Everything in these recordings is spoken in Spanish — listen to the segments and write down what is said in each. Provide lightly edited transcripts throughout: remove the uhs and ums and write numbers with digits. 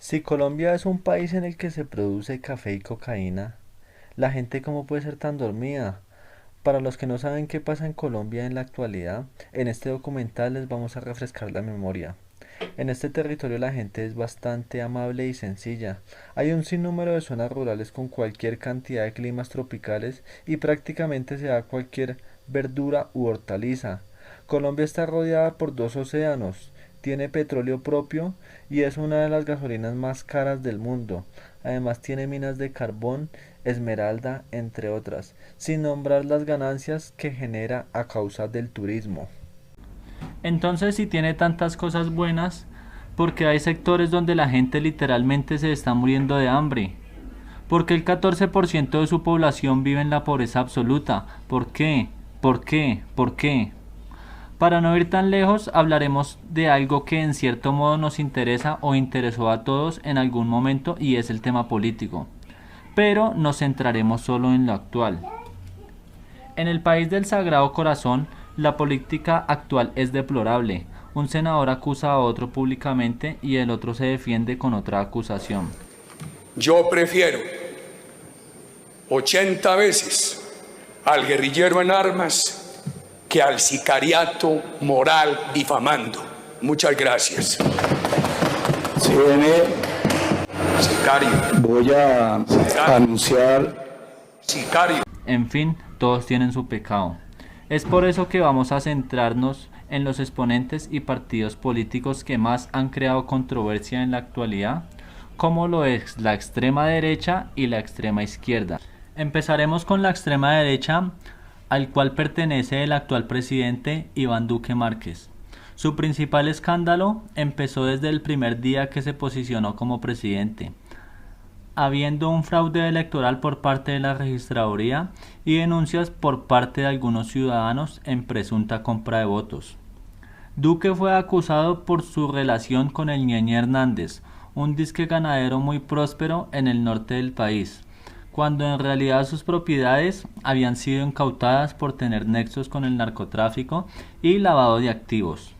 Si Colombia es un país en el que se produce café y cocaína, la gente cómo puede ser tan dormida. Para los que no saben qué pasa en Colombia en la actualidad, en este documental les vamos a refrescar la memoria. En este territorio la gente es bastante amable y sencilla. Hay un sinnúmero de zonas rurales con cualquier cantidad de climas tropicales y prácticamente se da cualquier verdura u hortaliza. Colombia está rodeada por dos océanos, tiene petróleo propio y es una de las gasolinas más caras del mundo. Además tiene minas de carbón, esmeralda, entre otras, sin nombrar las ganancias que genera a causa del turismo. Entonces, si tiene tantas cosas buenas, porque hay sectores donde la gente literalmente se está muriendo de hambre. Porque el 14% de su población vive en la pobreza absoluta. ¿Por qué? ¿Por qué? ¿Por qué? Para no ir tan lejos, hablaremos de algo que en cierto modo nos interesa o interesó a todos en algún momento y es el tema político. Pero nos centraremos solo en lo actual. En el país del Sagrado Corazón, la política actual es deplorable. Un senador acusa a otro públicamente y el otro se defiende con otra acusación. Yo prefiero 80 veces al guerrillero en armas que al sicariato moral difamando. Muchas gracias. CNE, Sicario. voy a anunciar. Sicario. En fin, todos tienen su pecado. Es por eso que vamos a centrarnos en los exponentes y partidos políticos que más han creado controversia en la actualidad, como lo es la extrema derecha y la extrema izquierda. Empezaremos con la extrema derecha, al cual pertenece el actual presidente Iván Duque Márquez. Su principal escándalo empezó desde el primer día que se posicionó como presidente, habiendo un fraude electoral por parte de la registraduría y denuncias por parte de algunos ciudadanos en presunta compra de votos. Duque fue acusado por su relación con el Ñeñe Hernández, un disque ganadero muy próspero en el norte del país, cuando en realidad sus propiedades habían sido incautadas por tener nexos con el narcotráfico y lavado de activos.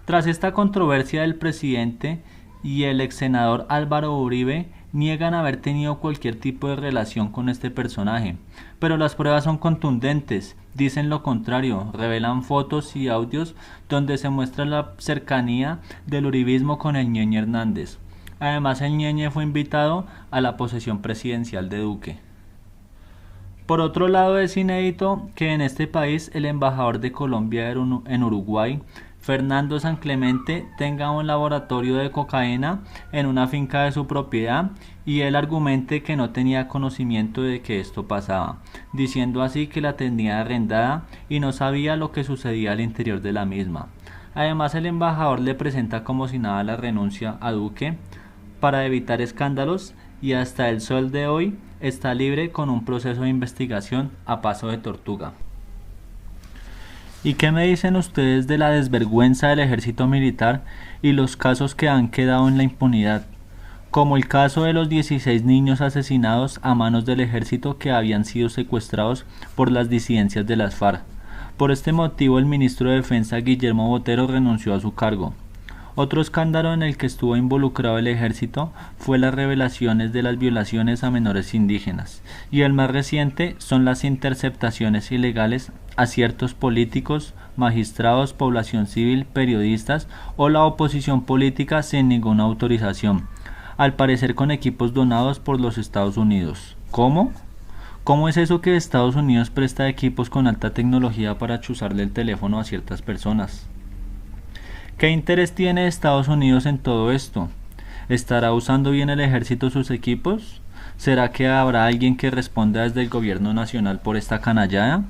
Tras esta controversia, el presidente y el ex senador Álvaro Uribe niegan haber tenido cualquier tipo de relación con este personaje, pero las pruebas son contundentes, dicen lo contrario, revelan fotos y audios donde se muestra la cercanía del uribismo con el Ñeñe Hernández. Además, el Ñeñe fue invitado a la posesión presidencial de Duque. Por otro lado, es inédito que en este país el embajador de Colombia en Uruguay, Fernando San Clemente, tenga un laboratorio de cocaína en una finca de su propiedad y él argumente que no tenía conocimiento de que esto pasaba, diciendo así que la tenía arrendada y no sabía lo que sucedía al interior de la misma. Además, el embajador le presenta como si nada la renuncia a Duque para evitar escándalos y hasta el sol de hoy está libre con un proceso de investigación a paso de tortuga. ¿Y qué me dicen ustedes de la desvergüenza del ejército militar y los casos que han quedado en la impunidad? Como el caso de los 16 niños asesinados a manos del ejército que habían sido secuestrados por las disidencias de las FARC. Por este motivo, el ministro de Defensa Guillermo Botero renunció a su cargo. Otro escándalo en el que estuvo involucrado el ejército fue las revelaciones de las violaciones a menores indígenas, y el más reciente son las interceptaciones ilegales a ciertos políticos, magistrados, población civil, periodistas o la oposición política sin ninguna autorización, al parecer con equipos donados por los Estados Unidos. ¿Cómo? ¿Cómo es eso que Estados Unidos presta equipos con alta tecnología para chuzarle el teléfono a ciertas personas? ¿Qué interés tiene Estados Unidos en todo esto? ¿Estará usando bien el ejército sus equipos? ¿Será que habrá alguien que responda desde el gobierno nacional por esta canallada?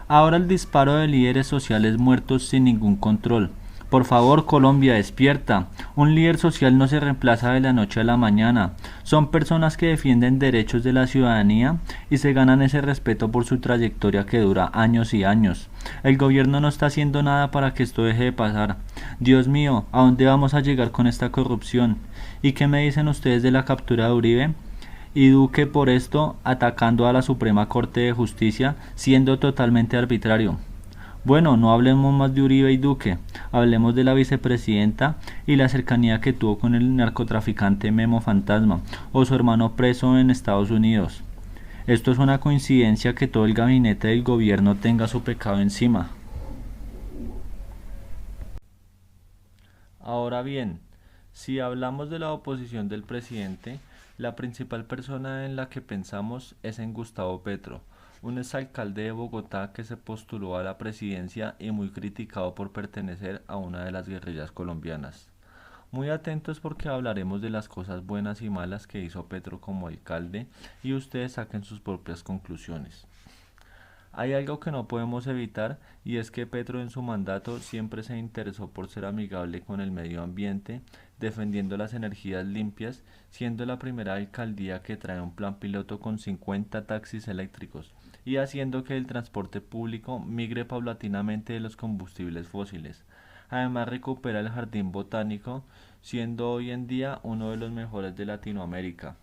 Ahora el disparo de líderes sociales muertos sin ningún control. Por favor, Colombia, despierta. Un líder social no se reemplaza de la noche a la mañana. Son personas que defienden derechos de la ciudadanía y se ganan ese respeto por su trayectoria que dura años y años. El gobierno no está haciendo nada para que esto deje de pasar. Dios mío, ¿a dónde vamos a llegar con esta corrupción? ¿Y qué me dicen ustedes de la captura de Uribe? Y Duque por esto atacando a la Suprema Corte de Justicia, siendo totalmente arbitrario. Bueno, no hablemos más de Uribe y Duque, hablemos de la vicepresidenta y la cercanía que tuvo con el narcotraficante Memo Fantasma o su hermano preso en Estados Unidos. Esto es una coincidencia que todo el gabinete del gobierno tenga su pecado encima. Ahora bien, si hablamos de la oposición del presidente, la principal persona en la que pensamos es en Gustavo Petro, un exalcalde de Bogotá que se postuló a la presidencia y muy criticado por pertenecer a una de las guerrillas colombianas. Muy atentos porque hablaremos de las cosas buenas y malas que hizo Petro como alcalde y ustedes saquen sus propias conclusiones. Hay algo que no podemos evitar y es que Petro en su mandato siempre se interesó por ser amigable con el medio ambiente, defendiendo las energías limpias, siendo la primera alcaldía que trae un plan piloto con 50 taxis eléctricos y haciendo que el transporte público migre paulatinamente de los combustibles fósiles. Además recupera el jardín botánico, siendo hoy en día uno de los mejores de Latinoamérica.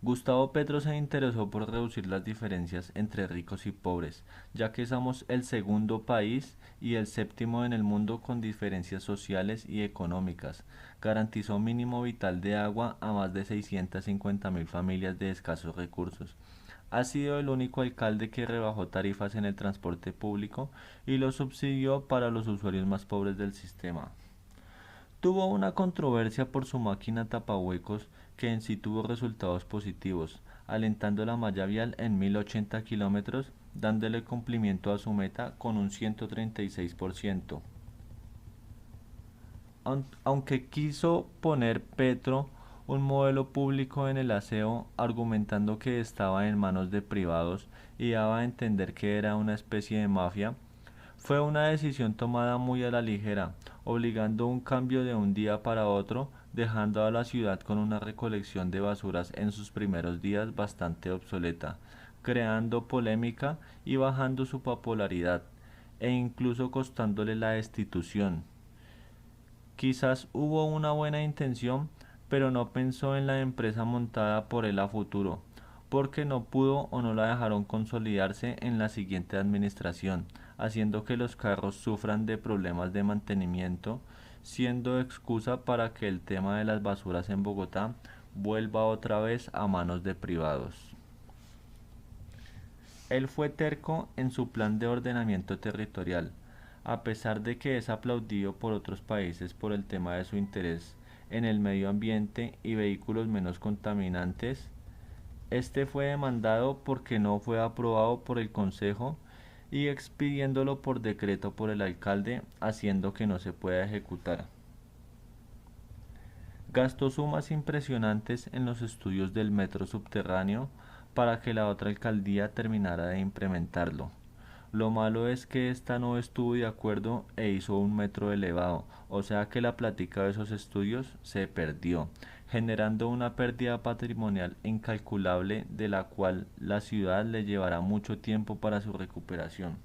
Gustavo Petro se interesó por reducir las diferencias entre ricos y pobres, ya que somos el segundo país y el séptimo en el mundo con diferencias sociales y económicas. Garantizó mínimo vital de agua a más de 650.000 familias de escasos recursos. Ha sido el único alcalde que rebajó tarifas en el transporte público y lo subsidió para los usuarios más pobres del sistema. Tuvo una controversia por su máquina tapahuecos que en sí tuvo resultados positivos, alentando la malla vial en 1080 kilómetros, dándole cumplimiento a su meta con un 136%. Aunque quiso poner Petro un modelo público en el aseo, argumentando que estaba en manos de privados y daba a entender que era una especie de mafia, fue una decisión tomada muy a la ligera, obligando un cambio de un día para otro, dejando a la ciudad con una recolección de basuras en sus primeros días bastante obsoleta, creando polémica y bajando su popularidad, e incluso costándole la destitución. Quizás hubo una buena intención, pero no pensó en la empresa montada por él a futuro, porque no pudo o no la dejaron consolidarse en la siguiente administración, haciendo que los carros sufran de problemas de mantenimiento, siendo excusa para que el tema de las basuras en Bogotá vuelva otra vez a manos de privados. Él fue terco en su plan de ordenamiento territorial, a pesar de que es aplaudido por otros países por el tema de su interés en el medio ambiente y vehículos menos contaminantes. Este fue demandado porque no fue aprobado por el Consejo y expidiéndolo por decreto por el alcalde, haciendo que no se pueda ejecutar. Gastó sumas impresionantes en los estudios del metro subterráneo para que la otra alcaldía terminara de implementarlo. Lo malo es que esta no estuvo de acuerdo e hizo un metro elevado, o sea que la plática de esos estudios se perdió, generando una pérdida patrimonial incalculable de la cual la ciudad le llevará mucho tiempo para su recuperación.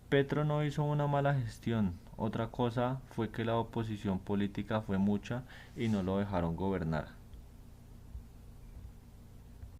Petro no hizo una mala gestión, otra cosa fue que la oposición política fue mucha y no lo dejaron gobernar.